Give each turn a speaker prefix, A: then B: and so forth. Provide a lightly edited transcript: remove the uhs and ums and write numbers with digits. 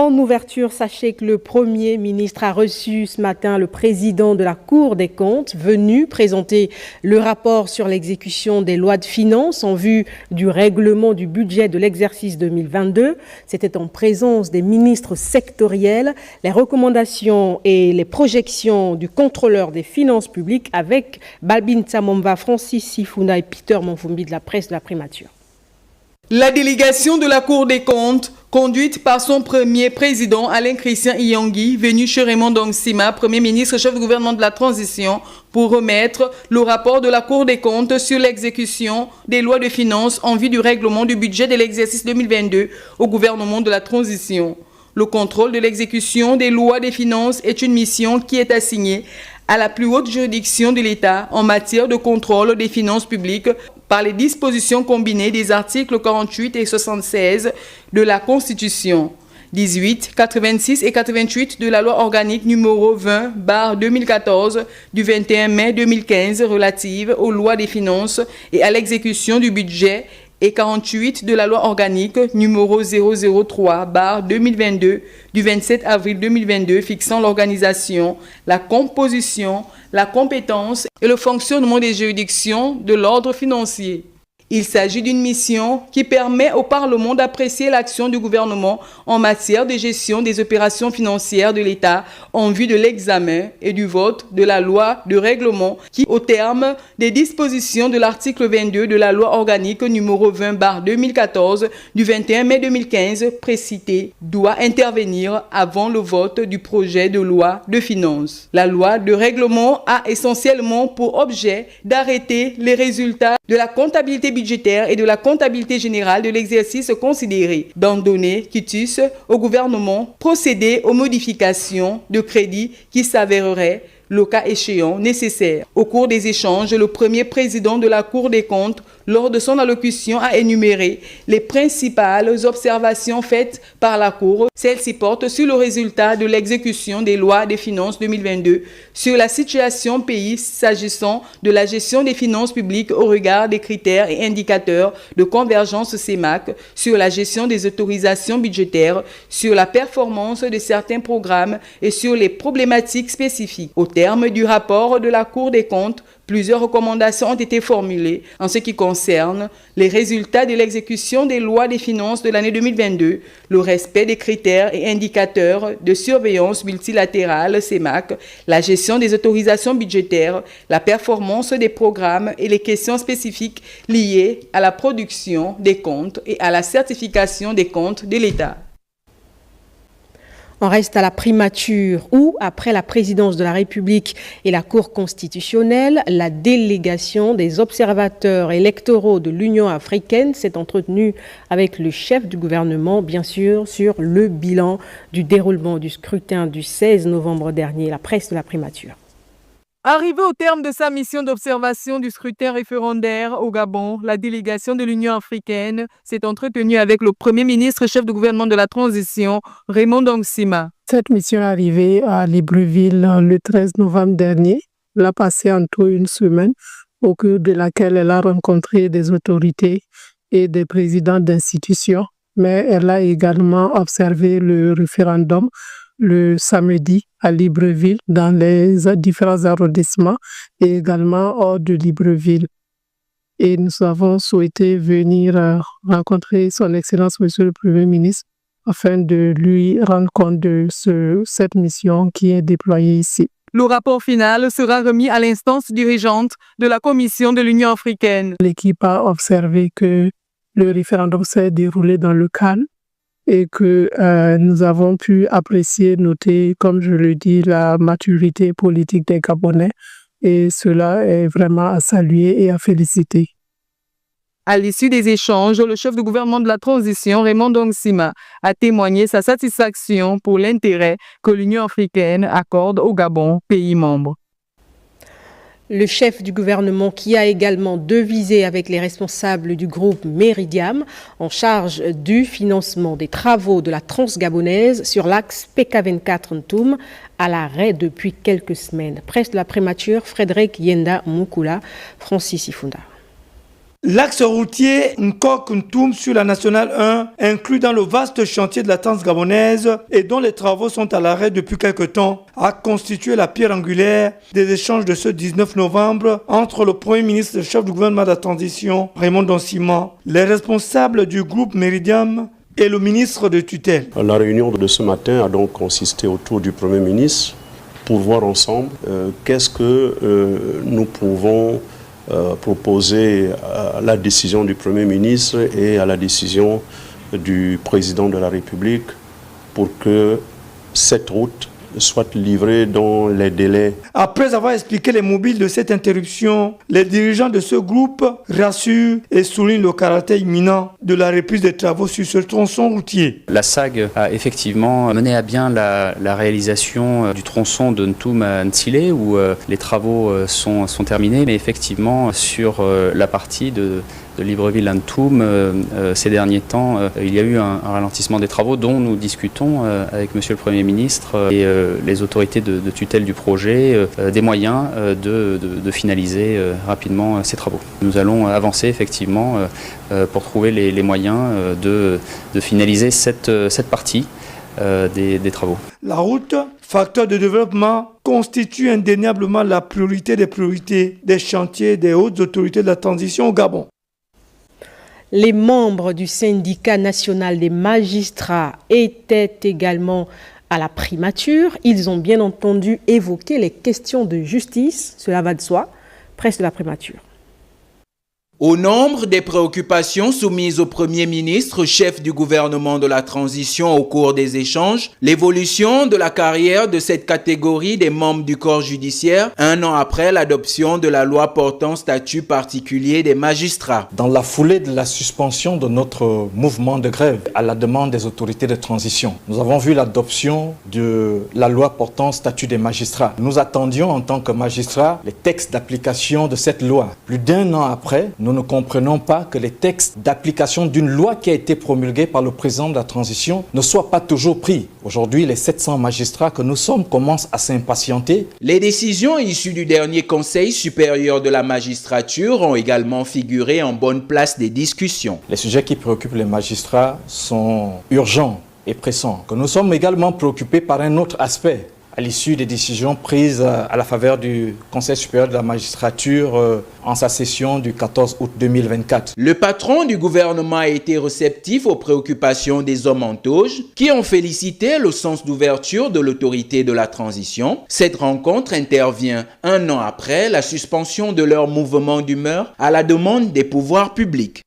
A: En ouverture, sachez que le Premier ministre a reçu ce matin le président de la Cour des comptes, venu présenter le rapport sur l'exécution des lois de finances en vue du règlement du budget de l'exercice 2022. C'était en présence des ministres sectoriels, les recommandations et les projections du contrôleur des finances publiques avec Balbin Tsamomva, Francis Sifuna et Peter Monfumbi de la presse de la primature.
B: La délégation de la Cour des comptes, conduite par son premier président Alain-Christian Iyangui, venu chez Raymond Dongsima, Premier ministre chef du gouvernement de la transition, pour remettre le rapport de la Cour des comptes sur l'exécution des lois de finances en vue du règlement du budget de l'exercice 2022 au gouvernement de la transition. Le contrôle de l'exécution des lois des finances est une mission qui est assignée à la plus haute juridiction de l'État en matière de contrôle des finances publiques par les dispositions combinées des articles 48 et 76 de la Constitution, 18, 86 et 88 de la loi organique numéro 20/2014 du 21 mai 2015 relative aux lois des finances et à l'exécution du budget et 48 de la loi organique numéro 003/2022 du 27 avril 2022 fixant l'organisation, la composition, la compétence et le fonctionnement des juridictions de l'ordre financier. Il s'agit d'une mission qui permet au Parlement d'apprécier l'action du gouvernement en matière de gestion des opérations financières de l'État en vue de l'examen et du vote de la loi de règlement qui, au terme des dispositions de l'article 22 de la loi organique numéro 20/2014 du 21 mai 2015 précitée, doit intervenir avant le vote du projet de loi de finances. La loi de règlement a essentiellement pour objet d'arrêter les résultats de la comptabilité budgétaire et de la comptabilité générale de l'exercice considéré, d'en donner quitus au gouvernement, procéder aux modifications de crédits qui s'avéreraient, le cas échéant, nécessaires. Au cours des échanges, le premier président de la Cour des comptes, lors de son allocution, a énuméré les principales observations faites par la Cour. Celles-ci portent sur le résultat de l'exécution des lois des finances 2022, sur la situation pays s'agissant de la gestion des finances publiques au regard des critères et indicateurs de convergence CEMAC, sur la gestion des autorisations budgétaires, sur la performance de certains programmes et sur les problématiques spécifiques. Au terme du rapport de la Cour des comptes, plusieurs recommandations ont été formulées en ce qui concerne les résultats de l'exécution des lois des finances de l'année 2022, le respect des critères et indicateurs de surveillance multilatérale CEMAC, la gestion des autorisations budgétaires, la performance des programmes et les questions spécifiques liées à la production des comptes et à la certification des comptes de l'État.
A: On reste à la primature où, après la présidence de la République et la Cour constitutionnelle, la délégation des observateurs électoraux de l'Union africaine s'est entretenue avec le chef du gouvernement, bien sûr, sur le bilan du déroulement du scrutin du 16 novembre dernier, la presse de la primature.
B: Arrivée au terme de sa mission d'observation du scrutin référendaire au Gabon, la délégation de l'Union africaine s'est entretenue avec le Premier ministre chef du gouvernement de la transition, Raymond Dongsima.
C: Cette mission est arrivée à Libreville le 13 novembre dernier. Elle a passé en tout une semaine, au cours de laquelle elle a rencontré des autorités et des présidents d'institutions. Mais elle a également observé le référendum le samedi à Libreville, dans les différents arrondissements et également hors de Libreville. Et nous avons souhaité venir rencontrer son Excellence, Monsieur le Premier ministre, afin de lui rendre compte de cette mission qui est déployée ici.
B: Le rapport final sera remis à l'instance dirigeante de la Commission de l'Union africaine.
C: L'équipe a observé que le référendum s'est déroulé dans le calme et que nous avons pu apprécier, noter, comme je le dis, la maturité politique des Gabonais. Et cela est vraiment à saluer et à féliciter.
B: À l'issue des échanges, le chef du gouvernement de la transition, Raymond Dongsima, a témoigné sa satisfaction pour l'intérêt que l'Union africaine accorde au Gabon, pays membre.
A: Le chef du gouvernement qui a également devisé avec les responsables du groupe Meridiam en charge du financement des travaux de la Transgabonaise sur l'axe PK24-Ntoum à l'arrêt depuis quelques semaines. Presse de la primature, Frédéric Yenda Moukoula, Francis Ifunda.
D: L'axe routier Nkok-Ntoum sur la Nationale 1, inclus dans le vaste chantier de la Transgabonaise et dont les travaux sont à l'arrêt depuis quelque temps, a constitué la pierre angulaire des échanges de ce 19 novembre entre le Premier ministre et le chef du gouvernement de la transition, Raymond Donsima, les responsables du groupe Meridiam et le ministre de tutelle.
E: La réunion de ce matin a donc consisté autour du Premier ministre pour voir ensemble qu'est-ce que nous pouvons proposer à la décision du Premier ministre et à la décision du Président de la République pour que cette route soit livrée dans les délais.
D: Après avoir expliqué les mobiles de cette interruption, les dirigeants de ce groupe rassurent et soulignent le caractère imminent de la reprise des travaux sur ce tronçon routier.
F: La SAG a effectivement mené à bien la réalisation du tronçon de Ntoum à Ntsilé où les travaux sont terminés, mais effectivement sur la partie de Libreville à Ntoum, ces derniers temps, il y a eu un ralentissement des travaux dont nous discutons avec Monsieur le Premier ministre et les autorités de tutelle du projet, des moyens de finaliser rapidement ces travaux. Nous allons avancer effectivement pour trouver les moyens de finaliser cette partie des travaux.
D: La route, facteur de développement, constitue indéniablement la priorité des priorités des chantiers des hautes autorités de la transition au Gabon.
A: Les membres du syndicat national des magistrats étaient également à la primature. Ils ont bien entendu évoqué les questions de justice, cela va de soi, presse de la primature.
G: Au nombre des préoccupations soumises au Premier ministre, chef du gouvernement de la transition au cours des échanges, l'évolution de la carrière de cette catégorie des membres du corps judiciaire, un an après l'adoption de la loi portant statut particulier des magistrats.
H: Dans la foulée de la suspension de notre mouvement de grève à la demande des autorités de transition, nous avons vu l'adoption de la loi portant statut des magistrats. Nous attendions en tant que magistrats les textes d'application de cette loi. Plus d'un an après, nous ne comprenons pas que les textes d'application d'une loi qui a été promulguée par le président de la transition ne soient pas toujours pris. Aujourd'hui, les 700 magistrats que nous sommes commencent à s'impatienter.
G: Les décisions issues du dernier Conseil supérieur de la magistrature ont également figuré en bonne place des discussions.
H: Les sujets qui préoccupent les magistrats sont urgents et pressants. Que nous sommes également préoccupés par un autre aspect. À l'issue des décisions prises à la faveur du Conseil supérieur de la magistrature en sa session du 14 août 2024.
G: Le patron du gouvernement a été réceptif aux préoccupations des hommes en toge qui ont félicité le sens d'ouverture de l'autorité de la transition. Cette rencontre intervient un an après la suspension de leur mouvement d'humeur à la demande des pouvoirs publics.